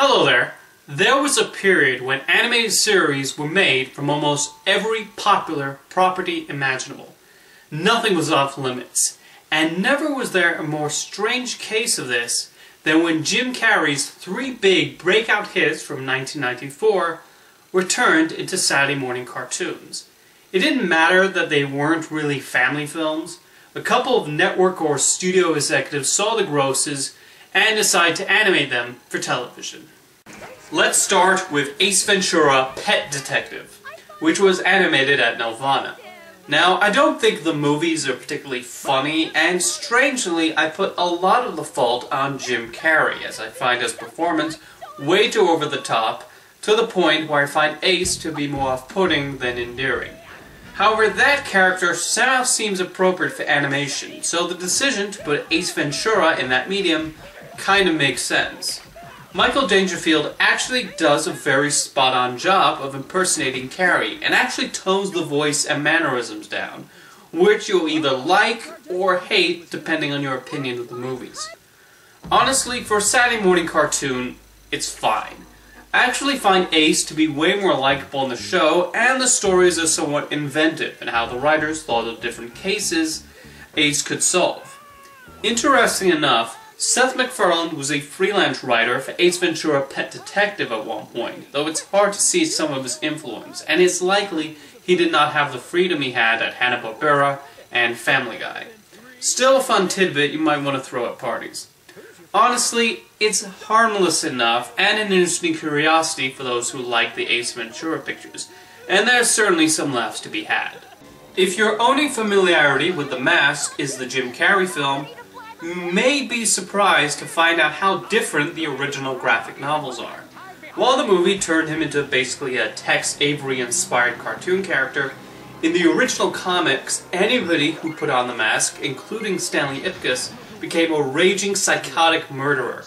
Hello there. There was a period when animated series were made from almost every popular property imaginable. Nothing was off limits, and never was there a more strange case of this than when Jim Carrey's three big breakout hits from 1994 were turned into Saturday morning cartoons. It didn't matter that they weren't really family films. A couple of network or studio executives saw the grosses and decided to animate them for television. Let's start with Ace Ventura: Pet Detective, which was animated at Nelvana. Now, I don't think the movies are particularly funny, and strangely, I put a lot of the fault on Jim Carrey, as I find his performance way too over the top, to the point where I find Ace to be more off-putting than endearing. However, that character somehow seems appropriate for animation, so the decision to put Ace Ventura in that medium kind of makes sense. Michael Dangerfield actually does a very spot-on job of impersonating Carrey, and actually tones the voice and mannerisms down, which you'll either like or hate depending on your opinion of the movies. Honestly, for a Saturday morning cartoon, it's fine. I actually find Ace to be way more likable in the show, and the stories are somewhat inventive in how the writers thought of different cases Ace could solve. Interesting enough, Seth MacFarlane was a freelance writer for Ace Ventura: Pet Detective at one point, though it's hard to see some of his influence, and it's likely he did not have the freedom he had at Hanna-Barbera and Family Guy. Still a fun tidbit you might want to throw at parties. Honestly, it's harmless enough and an interesting curiosity for those who like the Ace Ventura pictures, and there's certainly some laughs to be had. If your only familiarity with The Mask is the Jim Carrey film, you may be surprised to find out how different the original graphic novels are. While the movie turned him into basically a Tex Avery-inspired cartoon character, in the original comics, anybody who put on the mask, including Stanley Ipkiss, became a raging psychotic murderer.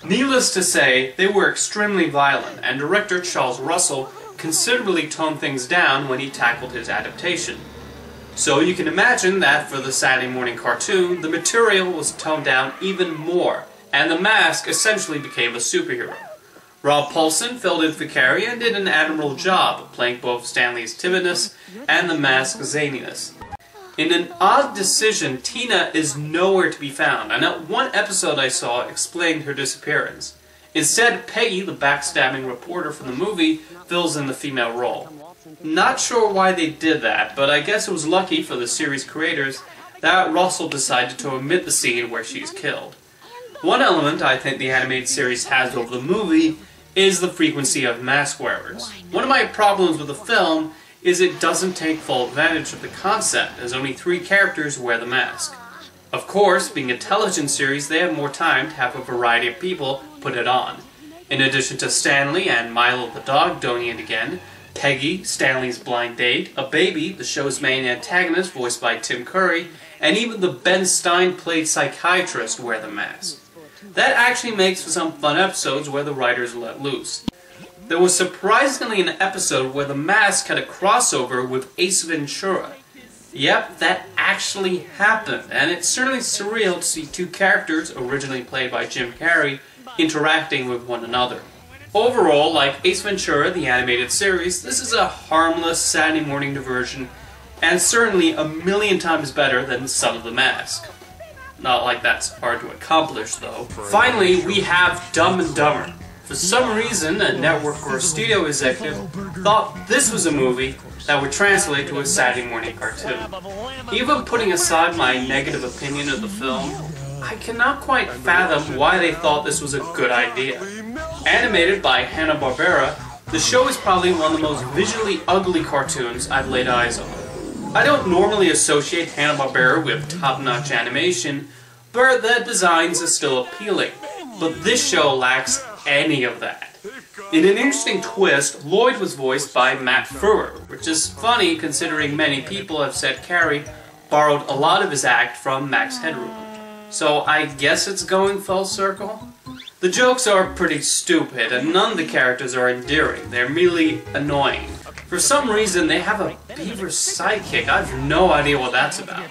Needless to say, they were extremely violent, and director Charles Russell considerably toned things down when he tackled his adaptation. So you can imagine that for the Saturday morning cartoon, the material was toned down even more, and the Mask essentially became a superhero. Rob Paulsen filled in for Carrey and did an admirable job of playing both Stanley's timidness and the Mask's zaniness. In an odd decision, Tina is nowhere to be found, and not one episode I saw explained her disappearance. Instead, Peggy, the backstabbing reporter from the movie, fills in the female role. Not sure why they did that, but I guess it was lucky for the series creators that Russell decided to omit the scene where she's killed. One element I think the animated series has over the movie is the frequency of mask wearers. One of my problems with the film is it doesn't take full advantage of the concept, as only 3 characters wear the mask. Of course, being a television series, they have more time to have a variety of people put it on. In addition to Stanley and Milo the dog doing it again, Peggy, Stanley's blind date, a baby, the show's main antagonist voiced by Tim Curry, and even the Ben Stein-played psychiatrist wear the mask. That actually makes for some fun episodes where the writers let loose. There was surprisingly an episode where the Mask had a crossover with Ace Ventura. Yep, that actually happened, and it's certainly surreal to see 2 characters, originally played by Jim Carrey, interacting with one another. Overall, like Ace Ventura, the animated series, this is a harmless Saturday morning diversion, and certainly a million times better than Son of the Mask. Not like that's hard to accomplish, though. Finally, we have Dumb and Dumber. For some reason, a network or studio executive thought this was a movie that would translate to a Saturday morning cartoon. Even putting aside my negative opinion of the film, I cannot quite fathom why they thought this was a good idea. Animated by Hanna-Barbera, the show is probably one of the most visually ugly cartoons I've laid eyes on. I don't normally associate Hanna-Barbera with top-notch animation, but their designs are still appealing. But this show lacks any of that. In an interesting twist, Lloyd was voiced by Matt Frewer, which is funny considering many people have said Carrey borrowed a lot of his act from Max Headroom. So I guess it's going full circle? The jokes are pretty stupid, and none of the characters are endearing. They're merely annoying. For some reason, they have a beaver sidekick. I have no idea what that's about.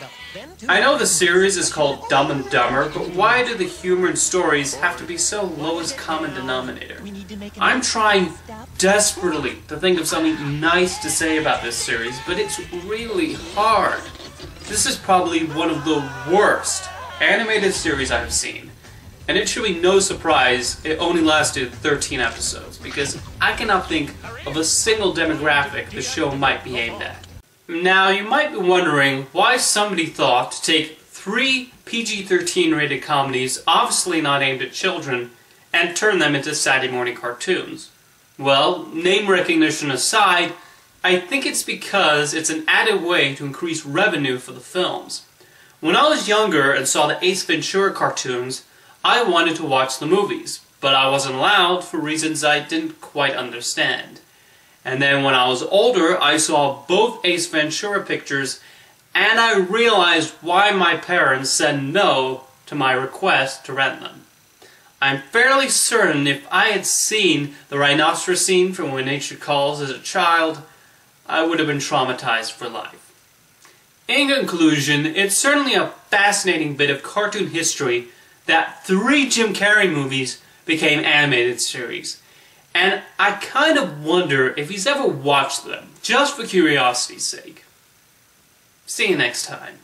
I know the series is called Dumb and Dumber, but why do the humor and stories have to be so lowest common denominator? I'm trying desperately to think of something nice to say about this series, but it's really hard. This is probably one of the worst animated series I've seen. And it should be no surprise it only lasted 13 episodes, because I cannot think of a single demographic the show might be aimed at. Now, you might be wondering why somebody thought to take 3 PG-13 rated comedies, obviously not aimed at children, and turn them into Saturday morning cartoons. Well, name recognition aside, I think it's because it's an added way to increase revenue for the films. When I was younger and saw the Ace Ventura cartoons, I wanted to watch the movies, but I wasn't allowed for reasons I didn't quite understand. And then when I was older, I saw both Ace Ventura pictures, and I realized why my parents said no to my request to rent them. I'm fairly certain if I had seen the rhinoceros scene from When Nature Calls as a child, I would have been traumatized for life. In conclusion, it's certainly a fascinating bit of cartoon history that 3 Jim Carrey movies became animated series. And I kind of wonder if he's ever watched them, just for curiosity's sake. See you next time.